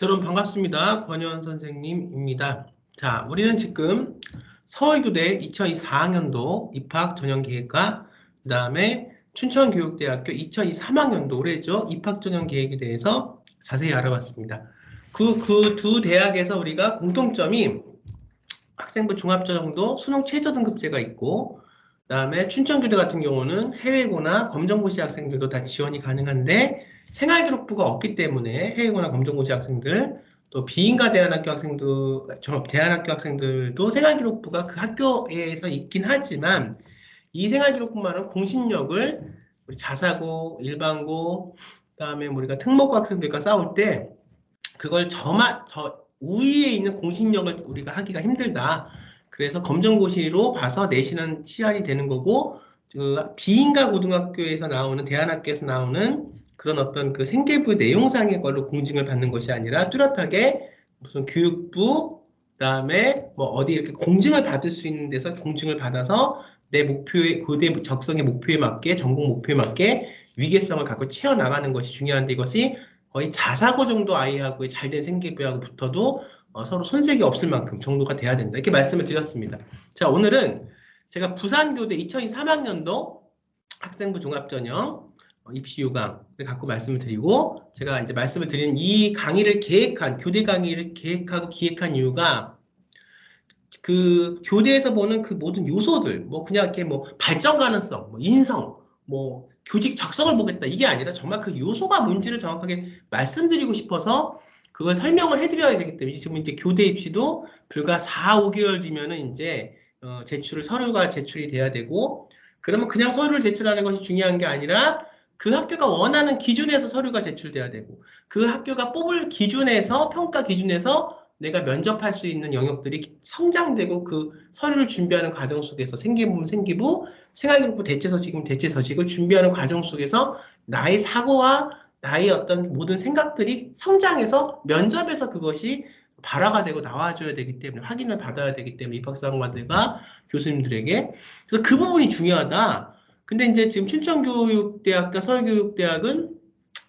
여러분 반갑습니다. 권현 선생님입니다. 자, 우리는 지금 서울교대 2024학년도 입학 전형 계획과 그 다음에 춘천교육대학교 2023학년도 올해죠. 입학 전형 계획에 대해서 자세히 알아봤습니다. 그 두 대학에서 우리가 공통점이 학생부 종합전형도 수능 최저 등급제가 있고, 그 다음에 춘천교대 같은 경우는 해외고나 검정고시 학생들도 다 지원이 가능한데 생활기록부가 없기 때문에 해외고나 검정고시 학생들, 또 비인가 대안학교 학생들, 대안학교 학생들도 생활기록부가 그 학교에서 있긴 하지만 이 생활기록부만은 공신력을 우리 자사고, 일반고, 그다음에 우리가 특목고 학생들과 싸울 때 그걸 저 우위에 있는 공신력을 우리가 하기가 힘들다. 그래서 검정고시로 봐서 내신은 치환이 되는 거고, 그 비인가 고등학교에서 나오는 대안학교에서 나오는 그런 어떤 그 생계부 내용상의 걸로 공증을 받는 것이 아니라 뚜렷하게 무슨 교육부 그다음에 뭐 어디 이렇게 공증을 받을 수 있는 데서 공증을 받아서 내 목표에 고대 적성의 목표에 맞게 전공 목표에 맞게 위계성을 갖고 채워 나가는 것이 중요한데 이것이 거의 자사고 정도 아이하고의 잘된 생계부하고 붙어도 서로 손색이 없을 만큼 정도가 돼야 된다. 이렇게 말씀을 드렸습니다. 자, 오늘은 제가 부산교대 2023학년도 학생부 종합전형 입시 요강을 갖고 말씀을 드리고 제가 이제 말씀을 드린 이 강의를 계획한 교대 강의를 계획하고 기획한 이유가 그 교대에서 보는 그 모든 요소들 뭐 그냥 이렇게 뭐 발전 가능성, 뭐 인성, 뭐 교직 적성을 보겠다 이게 아니라 정말 그 요소가 뭔지를 정확하게 말씀드리고 싶어서 그걸 설명을 해드려야 되기 때문에 지금 이제 교대 입시도 불과 4, 5개월 뒤면은 이제 서류가 제출이 돼야 되고 그러면 그냥 서류를 제출하는 것이 중요한 게 아니라 그 학교가 원하는 기준에서 서류가 제출돼야 되고 그 학교가 뽑을 기준에서 평가 기준에서 내가 면접할 수 있는 영역들이 성장되고 그 서류를 준비하는 과정 속에서 생기부면 생기부, 생활기록부 대체서식이면 대체서식을 준비하는 과정 속에서 나의 사고와 나의 어떤 모든 생각들이 성장해서 면접에서 그것이 발화가 되고 나와줘야 되기 때문에 확인을 받아야 되기 때문에 입학사관관들과 교수님들에게 그래서 그 부분이 중요하다. 근데 이제 지금 춘천교육대학과 서울교육대학은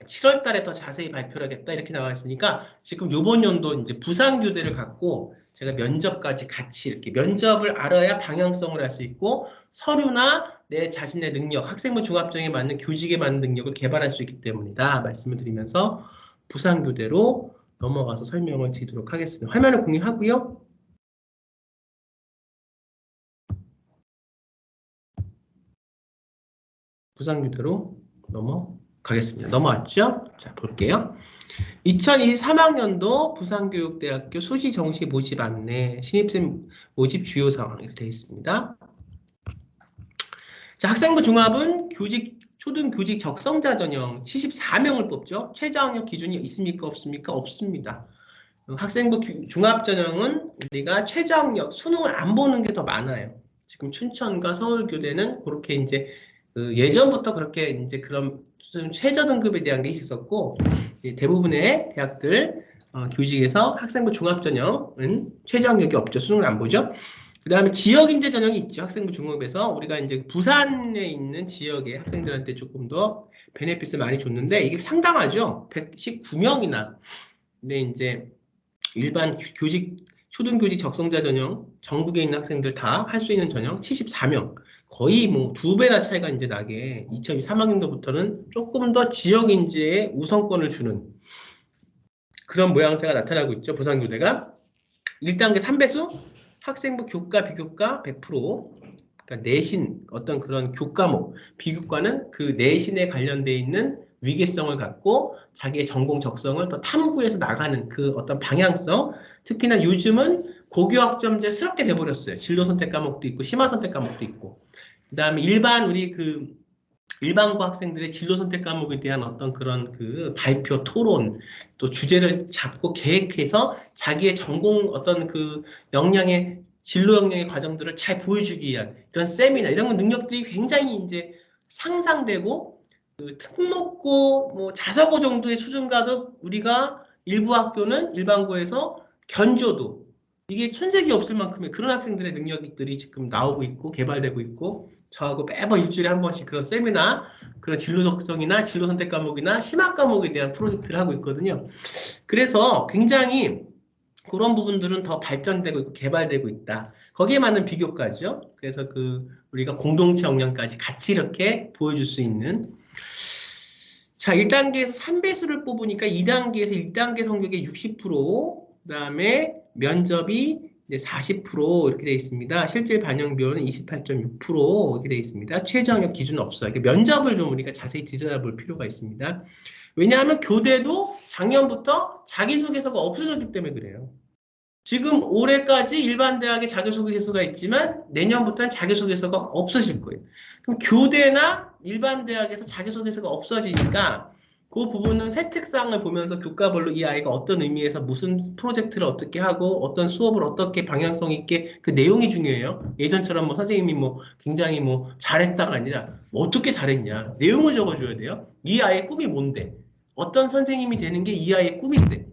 7월 달에 더 자세히 발표를 하겠다 이렇게 나와 있으니까 지금 요번 연도 이제 부산교대를 갖고 제가 면접까지 같이 이렇게 면접을 알아야 방향성을 알 수 있고 서류나 내 자신의 능력, 학생부 종합전형에 맞는 교직에 맞는 능력을 개발할 수 있기 때문이다 말씀을 드리면서 부산교대로 넘어가서 설명을 드리도록 하겠습니다. 화면을 공유하고요. 부산교대로 넘어가겠습니다. 넘어왔죠? 자, 볼게요. 2023학년도 부산교육대학교 수시 정시 모집 안내, 신입생 모집 주요 사항 이렇게 되어 있습니다. 자, 학생부 종합은 초등교직 적성자 전형 74명을 뽑죠. 최저 학력 기준이 있습니까? 없습니까? 없습니다. 학생부 종합 전형은 우리가 최저 학력 수능을 안 보는 게 더 많아요. 지금 춘천과 서울교대는 그렇게 이제 예전부터 그렇게 이제 그런 최저 등급에 대한 게 있었고 대부분의 대학들 교직에서 학생부 종합전형은 최저 학력이 없죠. 수능을 안 보죠. 그 다음에 지역인재 전형이 있죠. 학생부 종합에서 우리가 이제 부산에 있는 지역의 학생들한테 조금 더 베네핏을 많이 줬는데 이게 상당하죠. 119명이나. 근데 이제 일반 초등교직 적성자 전형 전국에 있는 학생들 다 할 수 있는 전형 74명. 거의 뭐 2배나 차이가 이제 나게 2023학년도부터는 조금 더 지역 인재에 우선권을 주는 그런 모양새가 나타나고 있죠. 부산교대가 1단계 3배수 학생부 교과 비교과 100%. 그러니까 내신 어떤 그런 교과목 비교과는 그 내신에 관련돼 있는 위계성을 갖고 자기의 전공 적성을 더 탐구해서 나가는 그 어떤 방향성 특히나 요즘은 고교학점제스럽게 돼버렸어요. 진로 선택 과목도 있고 심화 선택 과목도 있고 그다음에 일반고 학생들의 진로 선택 과목에 대한 어떤 그런 그 발표, 토론, 또 주제를 잡고 계획해서 자기의 전공 어떤 그 역량의 진로 역량의 과정들을 잘 보여주기 위한 이런 세미나 이런 능력들이 굉장히 이제 상상되고 그 특목고 뭐 자사고 정도의 수준과도 우리가 일부 학교는 일반고에서 견조도 이게 손색이 없을 만큼의 그런 학생들의 능력들이 지금 나오고 있고 개발되고 있고 저하고 매번 일주일에 한 번씩 그런 세미나, 그런 진로 적성이나 진로 선택 과목이나 심화 과목에 대한 프로젝트를 하고 있거든요. 그래서 굉장히 그런 부분들은 더 발전되고 있고 개발되고 있다. 거기에 맞는 비교과죠. 그래서 우리가 공동체 역량까지 같이 이렇게 보여줄 수 있는. 자, 1단계에서 3배수를 뽑으니까 2단계에서 1단계 성적의 60%, 그다음에 면접이 이제 40% 이렇게 되어 있습니다. 실질 반영 비율은 28.6% 이렇게 되어 있습니다. 최저학력 기준은 없어요. 면접을 좀 우리가 자세히 들여다볼 필요가 있습니다. 왜냐하면 교대도 작년부터 자기소개서가 없어졌기 때문에 그래요. 지금 올해까지 일반 대학에 자기소개서가 있지만 내년부터는 자기소개서가 없어질 거예요. 그럼 교대나 일반 대학에서 자기소개서가 없어지니까 그 부분은 세특상을 보면서 교과별로 이 아이가 어떤 의미에서 무슨 프로젝트를 어떻게 하고 어떤 수업을 어떻게 방향성 있게 그 내용이 중요해요. 예전처럼 뭐 선생님이 뭐 굉장히 뭐 잘했다가 아니라 뭐 어떻게 잘했냐. 내용을 적어줘야 돼요. 이 아이의 꿈이 뭔데? 어떤 선생님이 되는 게 이 아이의 꿈인데?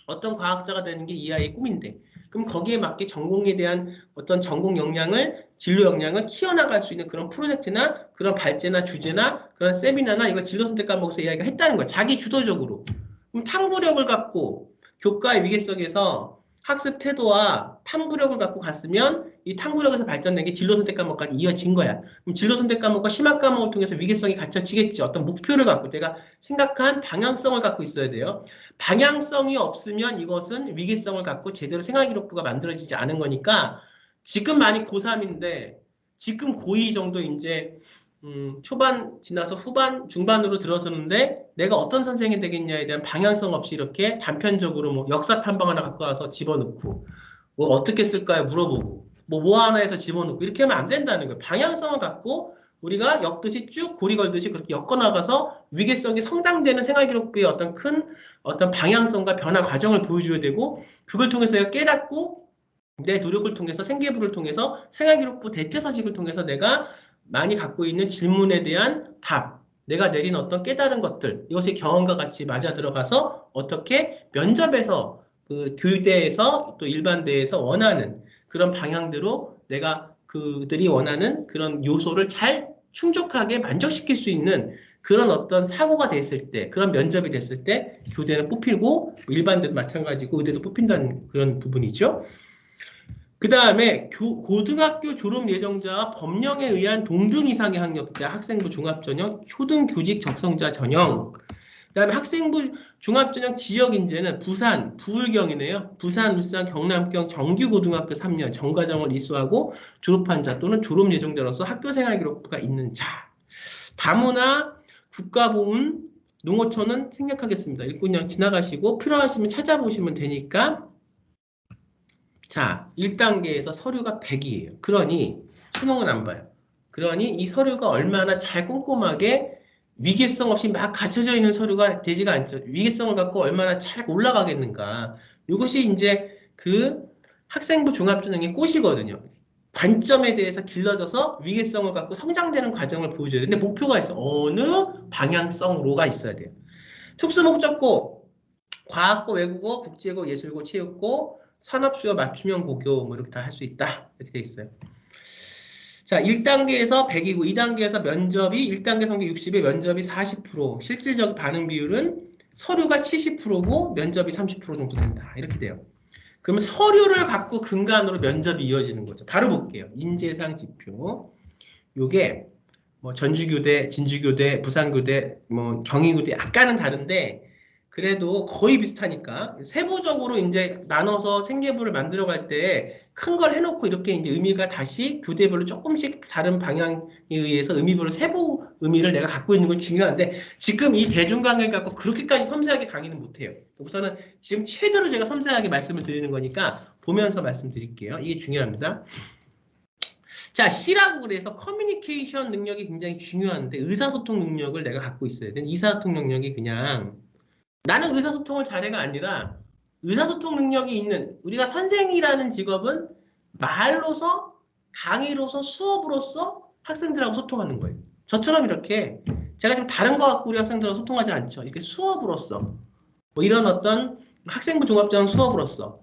어떤 과학자가 되는 게 이 아이의 꿈인데 그럼 거기에 맞게 전공에 대한 어떤 전공 역량을 진로 역량을 키워나갈 수 있는 그런 프로젝트나 그런 발제나 주제나 그런 세미나나 이걸 진로 선택 과목에서 이야기가 했다는 거야. 자기 주도적으로. 그럼 탐구력을 갖고 교과의 위계성에서 학습 태도와 탐구력을 갖고 갔으면 이 탐구력에서 발전된 게 진로 선택 과목까지 이어진 거야. 그럼 진로 선택 과목과 심화 과목을 통해서 위계성이 갖춰지겠지. 어떤 목표를 갖고 내가 생각한 방향성을 갖고 있어야 돼요. 방향성이 없으면 이것은 위계성을 갖고 제대로 생활기록부가 만들어지지 않은 거니까 지금 많이 고3인데 지금 고2 정도 이제 초반 지나서 후반 중반으로 들어서는데 내가 어떤 선생이 되겠냐에 대한 방향성 없이 이렇게 단편적으로 뭐 역사 탐방 하나 갖고 와서 집어넣고 뭐 어떻게 쓸까요 물어보고 뭐 하나에서 집어넣고 이렇게 하면 안 된다는 거예요. 방향성을 갖고 우리가 엮듯이 쭉 고리 걸듯이 그렇게 엮어나가서 위계성이 성당되는 생활기록부의 어떤 방향성과 변화 과정을 보여줘야 되고 그걸 통해서 내가 깨닫고 내 노력을 통해서 생계부를 통해서 생활기록부 대체서식을 통해서 내가 많이 갖고 있는 질문에 대한 답, 내가 내린 어떤 깨달은 것들 이것이 경험과 같이 맞아 들어가서 어떻게 면접에서 그 교육대에서 또 일반대에서 원하는 그런 방향대로 내가 그들이 원하는 그런 요소를 잘 충족하게 만족시킬 수 있는 그런 어떤 사고가 됐을 때, 그런 면접이 됐을 때 교대는 뽑히고 일반대도 마찬가지고 의대도 뽑힌다는 그런 부분이죠. 그 다음에 고등학교 졸업 예정자와 법령에 의한 동등 이상의 학력자, 학생부 종합전형, 초등교직 적성자 전형. 그 다음에 학생부 종합전형 지역인재는 부산, 부울경이네요. 부산, 울산, 경남경 정규고등학교 3년 전과정을 이수하고 졸업한 자 또는 졸업 예정자로서 학교생활 기록부가 있는 자. 다문화, 국가보훈, 농어촌은 생략하겠습니다. 읽고 그냥 지나가시고 필요하시면 찾아보시면 되니까 자, 1단계에서 서류가 100이에요. 그러니 수능은 안 봐요. 그러니 이 서류가 얼마나 잘 꼼꼼하게 위계성 없이 막 갖춰져 있는 서류가 되지가 않죠. 위계성을 갖고 얼마나 잘 올라가겠는가. 이것이 이제 그 학생부 종합전형의 꽃이거든요. 관점에 대해서 길러져서 위계성을 갖고 성장되는 과정을 보여줘야 돼요. 근데 목표가 있어. 어느 방향성으로가 있어야 돼요. 특수목적고, 과학고, 외국어, 국제고, 예술고, 체육고, 산업수요 맞춤형 고교 뭐 이렇게 다 할 수 있다. 이렇게 돼 있어요. 자, 1단계에서 100이고 2단계에서 면접이 1단계 성적 60에 면접이 40%, 실질적 반응 비율은 서류가 70%고 면접이 30% 정도 된다. 이렇게 돼요. 그러면 서류를 갖고 근간으로 면접이 이어지는 거죠. 바로 볼게요. 인재상 지표. 요게 뭐 전주교대, 진주교대, 부산교대, 뭐 경희교대 약간은 다른데 그래도 거의 비슷하니까 세부적으로 이제 나눠서 생계부를 만들어 갈 때 큰 걸 해놓고 이렇게 이제 의미가 다시 교대별로 조금씩 다른 방향에 의해서 의미별로 세부 의미를 내가 갖고 있는 건 중요한데 지금 이 대중 강의를 갖고 그렇게까지 섬세하게 강의는 못해요. 우선은 지금 최대로 제가 섬세하게 말씀을 드리는 거니까 보면서 말씀드릴게요. 이게 중요합니다. 자, C라고 그래서 커뮤니케이션 능력이 굉장히 중요한데 의사소통 능력을 내가 갖고 있어야 돼. 의사소통 능력이 그냥 나는 의사소통을 잘해가 아니라 의사소통 능력이 있는 우리가 선생이라는 직업은 말로서 강의로서 수업으로서 학생들하고 소통하는 거예요. 저처럼 이렇게 제가 지금 다른 거 갖고 우리 학생들하고 소통하지 않죠. 이렇게 수업으로서 뭐 이런 어떤 학생부 종합전형 수업으로서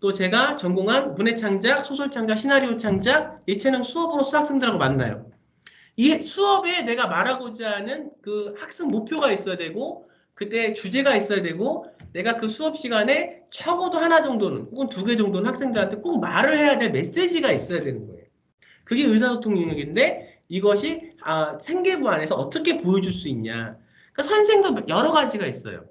또 제가 전공한 문해창작, 소설창작, 시나리오 창작, 예체능 수업으로 수학생들하고 만나요. 이 수업에 내가 말하고자 하는 그 학습 목표가 있어야 되고, 그때 주제가 있어야 되고, 내가 그 수업 시간에 적어도 하나 정도는, 혹은 두 개 정도는 학생들한테 꼭 말을 해야 될 메시지가 있어야 되는 거예요. 그게 의사소통 능력인데, 이것이 생계부 안에서 어떻게 보여줄 수 있냐. 그러니까 선생도 여러 가지가 있어요.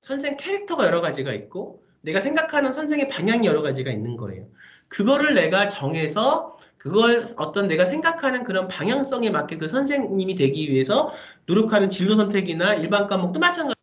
선생 캐릭터가 여러 가지가 있고, 내가 생각하는 선생의 방향이 여러 가지가 있는 거예요. 그거를 내가 정해서 그걸 어떤 내가 생각하는 그런 방향성에 맞게 그 선생님이 되기 위해서 노력하는 진로 선택이나 일반 과목도 마찬가지고,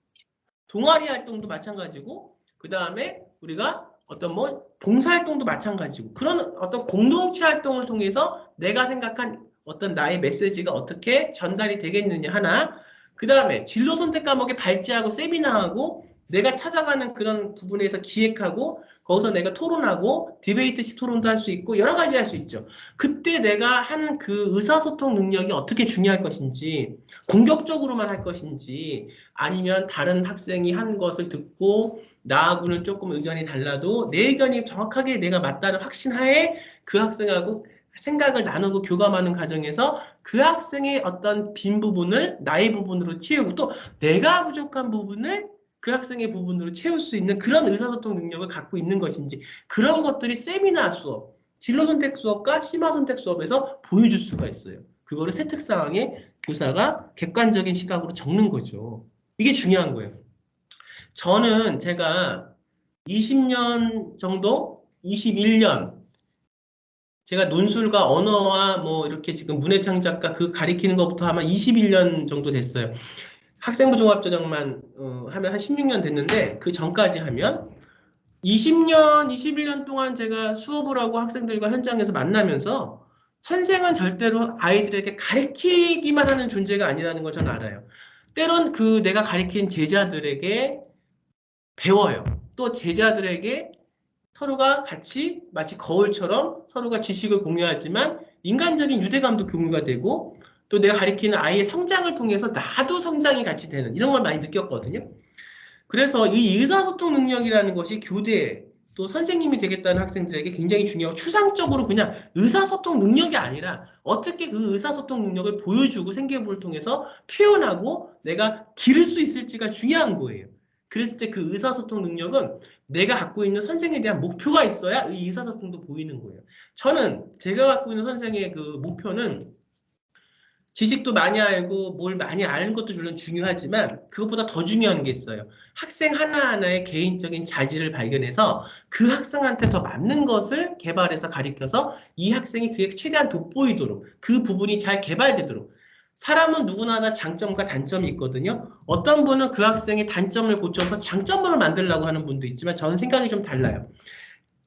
동아리 활동도 마찬가지고, 그 다음에 우리가 어떤 뭐 봉사활동도 마찬가지고, 그런 어떤 공동체 활동을 통해서 내가 생각한 어떤 나의 메시지가 어떻게 전달이 되겠느냐 하나, 그 다음에 진로 선택 과목에 발제하고 세미나하고 내가 찾아가는 그런 부분에서 기획하고 거기서 내가 토론하고 디베이트식 토론도 할 수 있고 여러 가지 할 수 있죠. 그때 내가 하는 그 의사소통 능력이 어떻게 중요할 것인지, 공격적으로만 할 것인지, 아니면 다른 학생이 한 것을 듣고 나하고는 조금 의견이 달라도 내 의견이 정확하게 내가 맞다는 확신하에 그 학생하고 생각을 나누고 교감하는 과정에서 그 학생의 어떤 빈 부분을 나의 부분으로 채우고, 또 내가 부족한 부분을 그 학생의 부분으로 채울 수 있는 그런 의사소통 능력을 갖고 있는 것인지, 그런 것들이 세미나 수업, 진로선택 수업과 심화선택 수업에서 보여줄 수가 있어요. 그거를 세특상황에 교사가 객관적인 시각으로 적는 거죠. 이게 중요한 거예요. 저는 제가 20년 정도, 21년, 제가 논술과 언어와 뭐 이렇게 지금 문해창작과 그 가리키는 것부터 아마 21년 정도 됐어요. 학생부 종합전형만 하면 한 16년 됐는데, 그 전까지 하면 20년, 21년 동안 제가 수업을 하고 학생들과 현장에서 만나면서 선생은 절대로 아이들에게 가르치기만 하는 존재가 아니라는 걸 저는 알아요. 때론 그 내가 가르친 제자들에게 배워요. 또 제자들에게 서로가 같이 마치 거울처럼 서로가 지식을 공유하지만 인간적인 유대감도 공유가 되고, 또 내가 가리키는 아이의 성장을 통해서 나도 성장이 같이 되는 이런 걸 많이 느꼈거든요. 그래서 이 의사소통 능력이라는 것이 교대 또 선생님이 되겠다는 학생들에게 굉장히 중요하고, 추상적으로 그냥 의사소통 능력이 아니라 어떻게 그 의사소통 능력을 보여주고 생계부를 통해서 표현하고 내가 기를 수 있을지가 중요한 거예요. 그랬을 때 그 의사소통 능력은 내가 갖고 있는 선생에 대한 목표가 있어야 이 의사소통도 보이는 거예요. 저는 제가 갖고 있는 선생의 그 목표는 지식도 많이 알고 뭘 많이 아는 것도 물론 중요하지만 그것보다 더 중요한 게 있어요. 학생 하나하나의 개인적인 자질을 발견해서 그 학생한테 더 맞는 것을 개발해서 가르쳐서 이 학생이 그게 최대한 돋보이도록, 그 부분이 잘 개발되도록. 사람은 누구나 다 장점과 단점이 있거든요. 어떤 분은 그 학생의 단점을 고쳐서 장점으로 만들려고 하는 분도 있지만 저는 생각이 좀 달라요.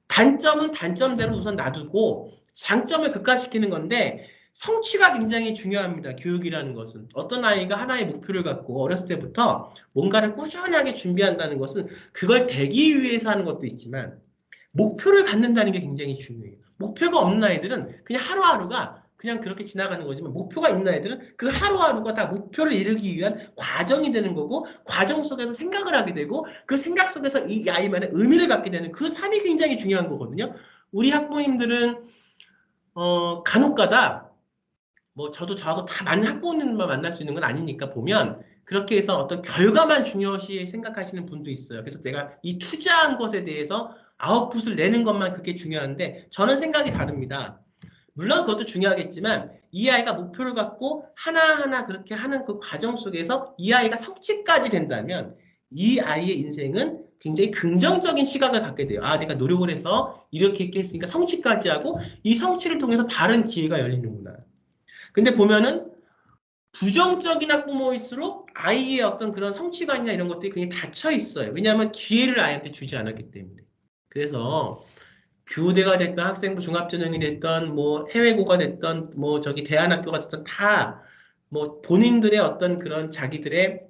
단점은 단점대로 우선 놔두고 장점을 극화시키는 건데, 성취가 굉장히 중요합니다. 교육이라는 것은. 어떤 아이가 하나의 목표를 갖고 어렸을 때부터 뭔가를 꾸준하게 준비한다는 것은 그걸 되기 위해서 하는 것도 있지만, 목표를 갖는다는 게 굉장히 중요해요. 목표가 없는 아이들은 그냥 하루하루가 그냥 그렇게 지나가는 거지만, 목표가 있는 아이들은 그 하루하루가 다 목표를 이루기 위한 과정이 되는 거고, 과정 속에서 생각을 하게 되고, 그 생각 속에서 이 아이만의 의미를 갖게 되는 그 삶이 굉장히 중요한 거거든요. 우리 학부모님들은 간혹가다, 뭐 저도 저하고 다 많은 학부모님만 만날 수 있는 건 아니니까 보면 그렇게 해서 어떤 결과만 중요시 생각하시는 분도 있어요. 그래서 내가 이 투자한 것에 대해서 아웃풋을 내는 것만 그게 중요한데, 저는 생각이 다릅니다. 물론 그것도 중요하겠지만 이 아이가 목표를 갖고 하나하나 그렇게 하는 그 과정 속에서 이 아이가 성취까지 된다면 이 아이의 인생은 굉장히 긍정적인 시각을 갖게 돼요. 아, 내가 노력을 해서 이렇게 했으니까 성취까지 하고, 이 성취를 통해서 다른 기회가 열리는구나. 근데 보면은 부정적인 학부모일수록 아이의 어떤 그런 성취감이나 이런 것들이 굉장히 닫혀 있어요. 왜냐하면 기회를 아이한테 주지 않았기 때문에. 그래서 교대가 됐던, 학생부 종합전형이 됐던, 뭐 해외고가 됐던, 뭐 저기 대안학교가 됐던, 다 뭐 본인들의 어떤 그런 자기들의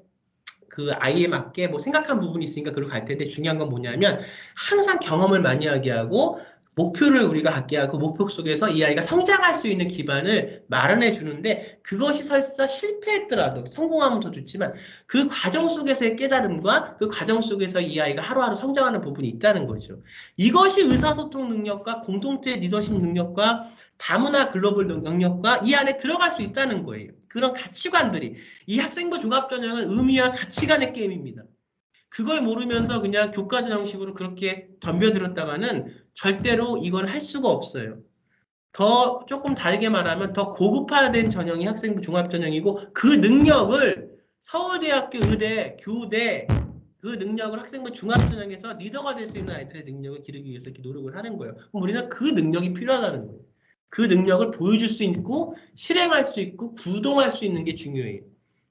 그 아이에 맞게 뭐 생각한 부분이 있으니까 그걸 갈 텐데, 중요한 건 뭐냐면 항상 경험을 많이 하게 하고 목표를 우리가 갖게 하고 그 목표 속에서 이 아이가 성장할 수 있는 기반을 마련해 주는데 그것이 설사 실패했더라도 성공하면 더 좋지만 그 과정 속에서의 깨달음과 그 과정 속에서 이 아이가 하루하루 성장하는 부분이 있다는 거죠. 이것이 의사소통 능력과 공동체 리더십 능력과 다문화 글로벌 능력과 이 안에 들어갈 수 있다는 거예요. 그런 가치관들이 이 학생부 종합전형은 의미와 가치관의 게임입니다. 그걸 모르면서 그냥 교과전 형식으로 그렇게 덤벼들었다가는 절대로 이걸 할 수가 없어요. 더 조금 다르게 말하면 더 고급화된 전형이 학생부 종합전형이고 그 능력을 서울대학교 의대, 교대 그 능력을 학생부 종합전형에서 리더가 될 수 있는 아이들의 능력을 기르기 위해서 이렇게 노력을 하는 거예요. 그럼 우리는 그 능력이 필요하다는 거예요. 그 능력을 보여줄 수 있고 실행할 수 있고 구동할 수 있는 게 중요해요.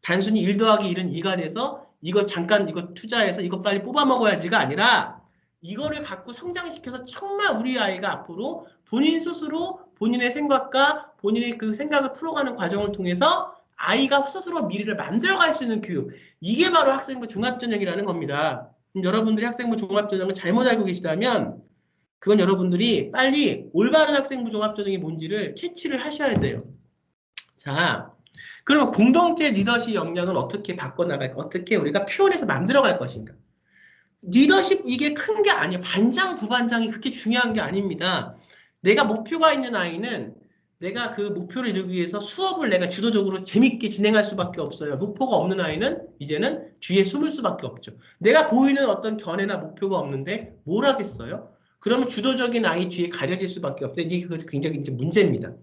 단순히 1 더하기 1은 2가 돼서 이거 잠깐 이거 투자해서 이거 빨리 뽑아 먹어야지가 아니라 이거를 갖고 성장시켜서 정말 우리 아이가 앞으로 본인 스스로 본인의 생각과 본인의 그 생각을 풀어가는 과정을 통해서 아이가 스스로 미래를 만들어갈 수 있는 교육. 이게 바로 학생부 종합전형이라는 겁니다. 여러분들이 학생부 종합전형을 잘못 알고 계시다면 그건 여러분들이 빨리 올바른 학생부 종합전형이 뭔지를 캐치를 하셔야 돼요. 자, 그러면 공동체 리더십 역량은 어떻게 바꿔나갈까? 어떻게 우리가 표현해서 만들어갈 것인가? 리더십 이게 큰 게 아니에요. 반장, 부반장이 그렇게 중요한 게 아닙니다. 내가 목표가 있는 아이는 내가 그 목표를 이루기 위해서 수업을 내가 주도적으로 재밌게 진행할 수밖에 없어요. 목표가 없는 아이는 이제는 뒤에 숨을 수밖에 없죠. 내가 보이는 어떤 견해나 목표가 없는데 뭘 하겠어요? 그러면 주도적인 아이 뒤에 가려질 수밖에 없어요. 이게 굉장히 이제 문제입니다.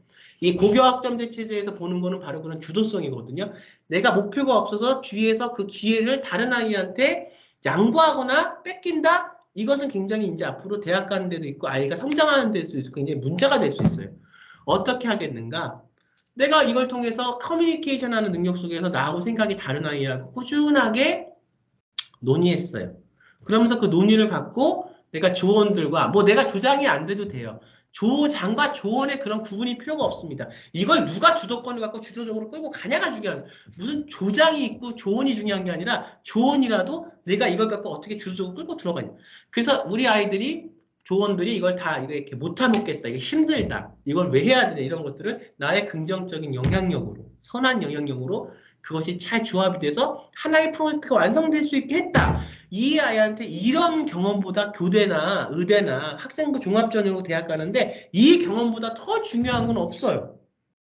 이 고교학점제 체제에서 보는 거는 바로 그런 주도성이거든요. 내가 목표가 없어서 뒤에서 그 기회를 다른 아이한테 양보하거나 뺏긴다? 이것은 굉장히 이제 앞으로 대학 가는 데도 있고 아이가 성장하는 데도 있고 굉장히 문제가 될 수 있어요. 어떻게 하겠는가? 내가 이걸 통해서 커뮤니케이션하는 능력 속에서 나하고 생각이 다른 아이하고 꾸준하게 논의했어요. 그러면서 그 논의를 갖고 내가 조언들과 뭐 내가 조장이 안 돼도 돼요. 조장과 조언의 그런 구분이 필요가 없습니다. 이걸 누가 주도권을 갖고 주도적으로 끌고 가냐가 중요한 무슨 조장이 있고 조언이 중요한 게 아니라 조언이라도 내가 이걸 갖고 어떻게 주도적으로 끌고 들어가냐. 그래서 우리 아이들이 조언들이 이걸 다 이렇게 못하겠다. 이게 힘들다. 이걸 왜 해야 되냐. 이런 것들을 나의 긍정적인 영향력으로 선한 영향력으로 그것이 잘 조합이 돼서 하나의 프로젝트가 완성될 수 있게 했다. 이 아이한테 이런 경험보다 교대나 의대나 학생부 종합전형으로 대학 가는데 이 경험보다 더 중요한 건 없어요.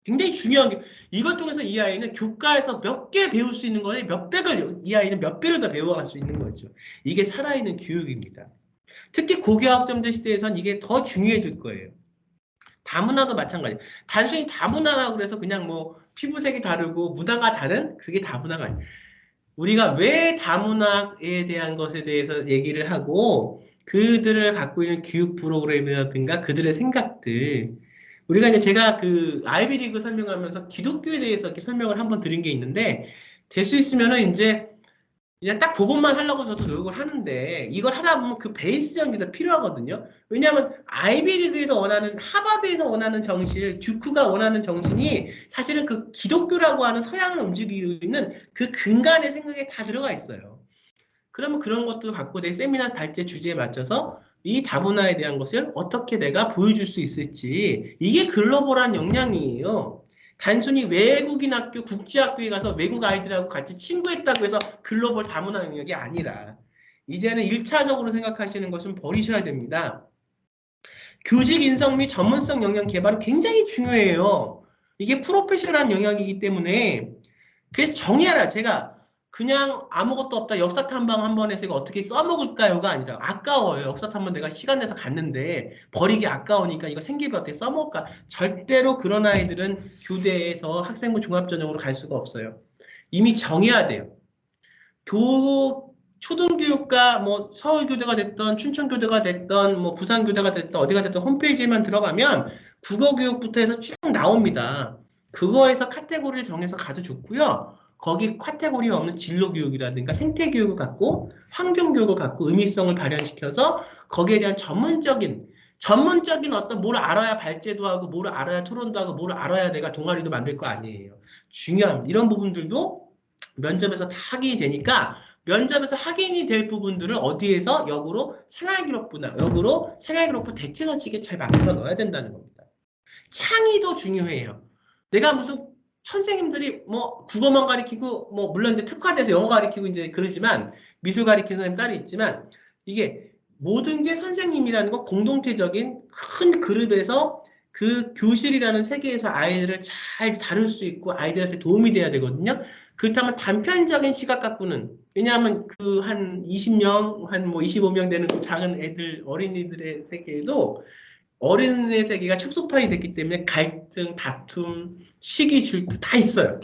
굉장히 중요한 게 이걸 통해서 이 아이는 교과에서 몇 개 배울 수 있는 거에 몇 백을 이 아이는 몇 배를 더 배워갈 수 있는 거죠. 이게 살아있는 교육입니다. 특히 고교학점제 시대에선 이게 더 중요해질 거예요. 다문화도 마찬가지. 단순히 다문화라고 그래서 그냥 뭐 피부색이 다르고 문화가 다른 그게 다문화가 아니에요. 우리가 왜 다문화에 대한 것에 대해서 얘기를 하고 그들을 갖고 있는 교육 프로그램이라든가 그들의 생각들 우리가 이제 제가 그 아이비리그 설명하면서 기독교에 대해서 이렇게 설명을 한번 드린 게 있는데 될 수 있으면은 이제 그냥 딱 그것만 하려고 저도 노력을 하는데 이걸 하다 보면 그 베이스 정리가 필요하거든요. 왜냐하면 아이비리그에서 원하는 하버드에서 원하는 정신, 듀크가 원하는 정신이 사실은 그 기독교라고 하는 서양을 움직이고 있는 그 근간의 생각에 다 들어가 있어요. 그러면 그런 것도 갖고 내 세미나 발제 주제에 맞춰서 이 다문화에 대한 것을 어떻게 내가 보여줄 수 있을지 이게 글로벌한 역량이에요. 단순히 외국인 학교, 국제학교에 가서 외국 아이들하고 같이 친구했다고 해서 글로벌 다문화 영역이 아니라 이제는 1차적으로 생각하시는 것은 버리셔야 됩니다. 교직 인성 및 전문성 역량 개발은 굉장히 중요해요. 이게 프로페셔널한 영역이기 때문에 그래서 정의하라. 제가 그냥 아무것도 없다 역사 탐방 한번 해서 이거 어떻게 써먹을까요가 아니라 아까워요. 역사 탐방 내가 시간 내서 갔는데 버리기 아까우니까 이거 생기면 어떻게 써먹을까. 절대로 그런 아이들은 교대에서 학생부 종합전형으로 갈 수가 없어요. 이미 정해야 돼요. 초등교육과 뭐 서울교대가 됐던 춘천교대가 됐던 뭐 부산교대가 됐던 어디가 됐던 홈페이지에만 들어가면 국어교육부터 해서 쭉 나옵니다. 그거에서 카테고리를 정해서 가도 좋고요. 거기 카테고리 없는 진로교육이라든가 생태교육을 갖고 환경교육을 갖고 의미성을 발현시켜서 거기에 대한 전문적인 어떤 뭘 알아야 발제도 하고 뭘 알아야 토론도 하고 뭘 알아야 내가 동아리도 만들 거 아니에요. 중요합니다. 이런 부분들도 면접에서 다 확인이 되니까 면접에서 확인이 될 부분들을 어디에서 역으로 생활기록부나 역으로 생활기록부 대체서식에 잘 만들어 넣어야 된다는 겁니다. 창의도 중요해요. 내가 무슨 선생님들이 뭐 국어만 가르치고 뭐 물론 이제 특화돼서 영어 가르치고 이제 그러지만 미술 가르치는 선생님 따로 있지만 이게 모든 게 선생님이라는 건 공동체적인 큰 그룹에서 그 교실이라는 세계에서 아이들을 잘 다룰 수 있고 아이들한테 도움이 돼야 되거든요. 그렇다면 단편적인 시각 갖고는 왜냐하면 그 한 20명, 한 뭐 25명 되는 그 작은 애들, 어린이들의 세계에도 어린이의 세계가 축소판이 됐기 때문에 갈등, 다툼, 시기, 질투 다 있어요.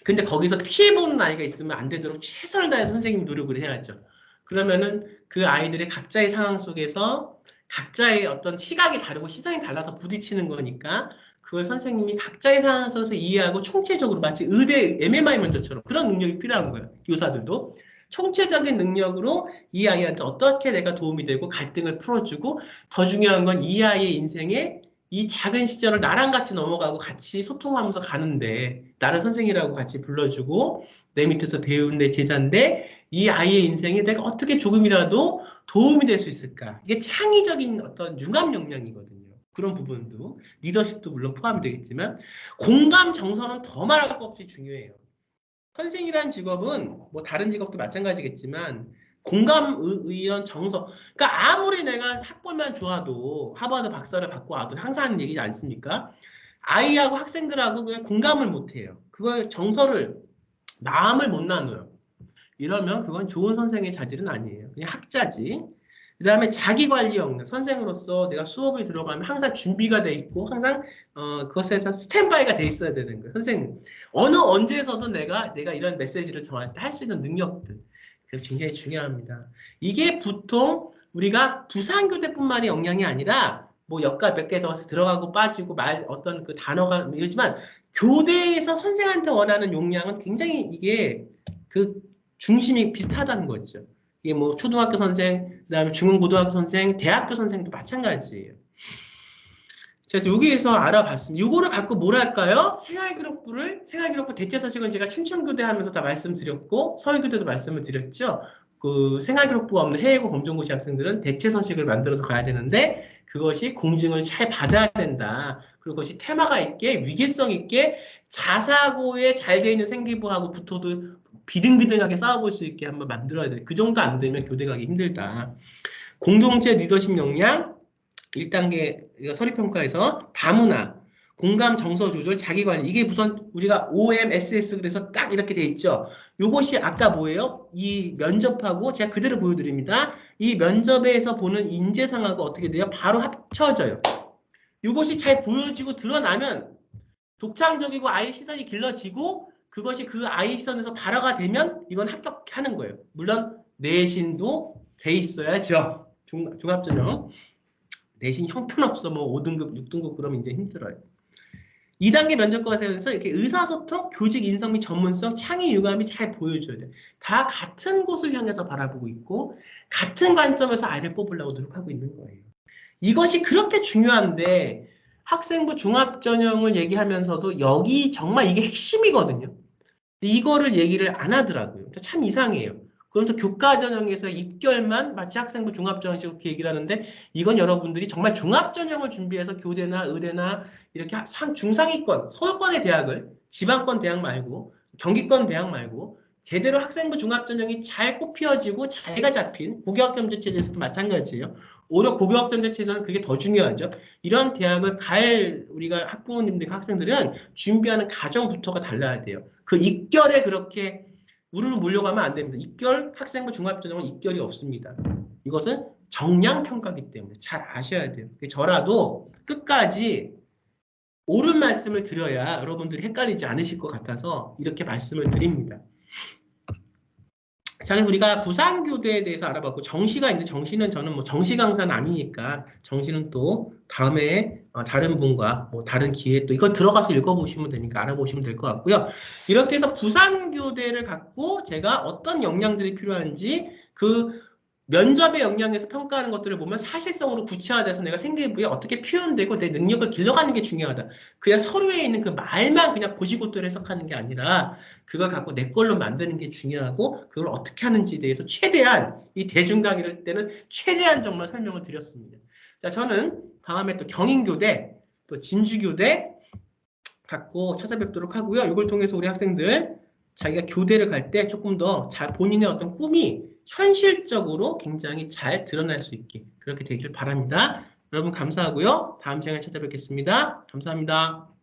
근데 거기서 피해보는 아이가 있으면 안 되도록 최선을 다해서 선생님이 노력을 해야죠. 그러면은 그 아이들의 각자의 상황 속에서 각자의 어떤 시각이 다르고 시선이 달라서 부딪히는 거니까 그걸 선생님이 각자의 상황 속에서 이해하고 총체적으로 마치 의대 MMI 면접처럼 그런 능력이 필요한 거예요. 교사들도. 총체적인 능력으로 이 아이한테 어떻게 내가 도움이 되고 갈등을 풀어주고 더 중요한 건 이 아이의 인생에 이 작은 시절을 나랑 같이 넘어가고 같이 소통하면서 가는데 나를 선생이라고 같이 불러주고 내 밑에서 배운 내 제자인데 이 아이의 인생에 내가 어떻게 조금이라도 도움이 될 수 있을까? 이게 창의적인 어떤 융합 역량이거든요. 그런 부분도 리더십도 물론 포함되겠지만 공감 정서는 더 말할 것 없이 중요해요. 선생이라는 직업은 뭐 다른 직업도 마찬가지겠지만 공감 이런 정서 그러니까 아무리 내가 학벌만 좋아도 하버드 박사를 받고 와도 항상 하는 얘기지 않습니까? 아이하고 학생들하고 그냥 공감을 못해요. 그걸 정서를 마음을 못 나눠요. 이러면 그건 좋은 선생의 자질은 아니에요. 그냥 학자지. 그 다음에 자기관리 역량. 선생으로서 내가 수업에 들어가면 항상 준비가 돼 있고 항상 그것에서 스탠바이가 돼 있어야 되는 거예요. 선생님. 어느 언제에서도 내가 이런 메시지를 정할 때 할 수 있는 능력들. 그게 굉장히 중요합니다. 이게 보통 우리가 부산교대뿐만이 역량이 아니라 뭐 역과 몇 개 더 들어가고 빠지고 말 어떤 그 단어가 이러지만 교대에서 선생한테 원하는 역량은 굉장히 이게 그 중심이 비슷하다는 거죠. 이게 뭐 초등학교 선생, 그다음에 중고등학교 선생, 대학교 선생도 마찬가지예요. 그래서 여기에서 알아봤습니다. 이거를 갖고 뭘 할까요? 생활기록부 대체서식은 제가 춘천교대 하면서 다 말씀드렸고 서울교대도 말씀을 드렸죠. 그 생활기록부가 없는 해외고 검정고시 학생들은 대체서식을 만들어서 가야 되는데 그것이 공증을 잘 받아야 된다. 그리고 그것이 테마가 있게 위계성 있게 자사고에 잘 돼 있는 생기부하고 붙어도 비등비등하게 싸워볼 수 있게 한번 만들어야 돼. 그 정도 안 되면 교대 가기 힘들다. 공동체 리더십 역량 1단계 서류평가에서 다문화, 공감 정서 조절, 자기관리 이게 우선 우리가 OMSS 그래서 딱 이렇게 돼 있죠. 요것이 아까 뭐예요? 이 면접하고 제가 그대로 보여드립니다. 이 면접에서 보는 인재상하고 어떻게 돼요? 바로 합쳐져요. 요것이 잘 보여지고 드러나면 독창적이고 아이의 시선이 길러지고 그것이 그 아이 시선에서 발화가 되면 이건 합격하는 거예요. 물론 내신도 돼 있어야죠. 종합전형. 내신 형편없어 뭐 5등급, 6등급 그러면 이제 힘들어요. 2단계 면접과에서 이렇게 의사소통, 교직 인성 및 전문성, 창의 유감이 잘 보여줘야 돼요. 다 같은 곳을 향해서 바라보고 있고 같은 관점에서 아이를 뽑으려고 노력하고 있는 거예요. 이것이 그렇게 중요한데 학생부 종합전형을 얘기하면서도 여기 정말 이게 핵심이거든요. 이거를 얘기를 안 하더라고요. 참 이상해요. 그러면서 교과전형에서 입결만 마치 학생부 종합전형식으로 얘기를 하는데 이건 여러분들이 정말 종합전형을 준비해서 교대나 의대나 이렇게 중상위권, 서울권의 대학을 지방권 대학 말고 경기권 대학 말고 제대로 학생부 종합전형이 잘 꼽혀지고 자리가 잡힌 고교학점제체제에서도 마찬가지예요. 오히려 고교학점제체에서는 그게 더 중요하죠. 이런 대학을 갈 우리가 학부모님들, 학생들은 준비하는 과정부터가 달라야 돼요. 그 입결에 그렇게 우르르 몰려가면 안 됩니다. 입결, 학생부 종합전형은 입결이 없습니다. 이것은 정량평가이기 때문에 잘 아셔야 돼요. 저라도 끝까지 옳은 말씀을 드려야 여러분들이 헷갈리지 않으실 것 같아서 이렇게 말씀을 드립니다. 자, 그래서 우리가 부산교대에 대해서 알아봤고 정시가 있는데 정시는 저는 뭐 정시 강사는 아니니까 정시는 또 다음에 다른 분과 뭐 다른 기회에 또 이거 들어가서 읽어보시면 되니까 알아보시면 될 것 같고요. 이렇게 해서 부산교대를 갖고 제가 어떤 역량들이 필요한지 그 면접의 역량에서 평가하는 것들을 보면 사실성으로 구체화돼서 내가 생기부에 어떻게 표현되고 내 능력을 길러가는 게 중요하다. 그냥 서류에 있는 그 말만 그냥 고지고대로 해석하는 게 아니라 그걸 갖고 내 걸로 만드는 게 중요하고 그걸 어떻게 하는지에 대해서 최대한 이 대중 강의를 때는 최대한 정말 설명을 드렸습니다. 자, 저는 다음에 또 경인교대, 또 진주교대 갖고 찾아뵙도록 하고요. 이걸 통해서 우리 학생들 자기가 교대를 갈 때 조금 더 본인의 어떤 꿈이 현실적으로 굉장히 잘 드러날 수 있게 그렇게 되길 바랍니다. 여러분 감사하고요. 다음 시간에 찾아뵙겠습니다. 감사합니다.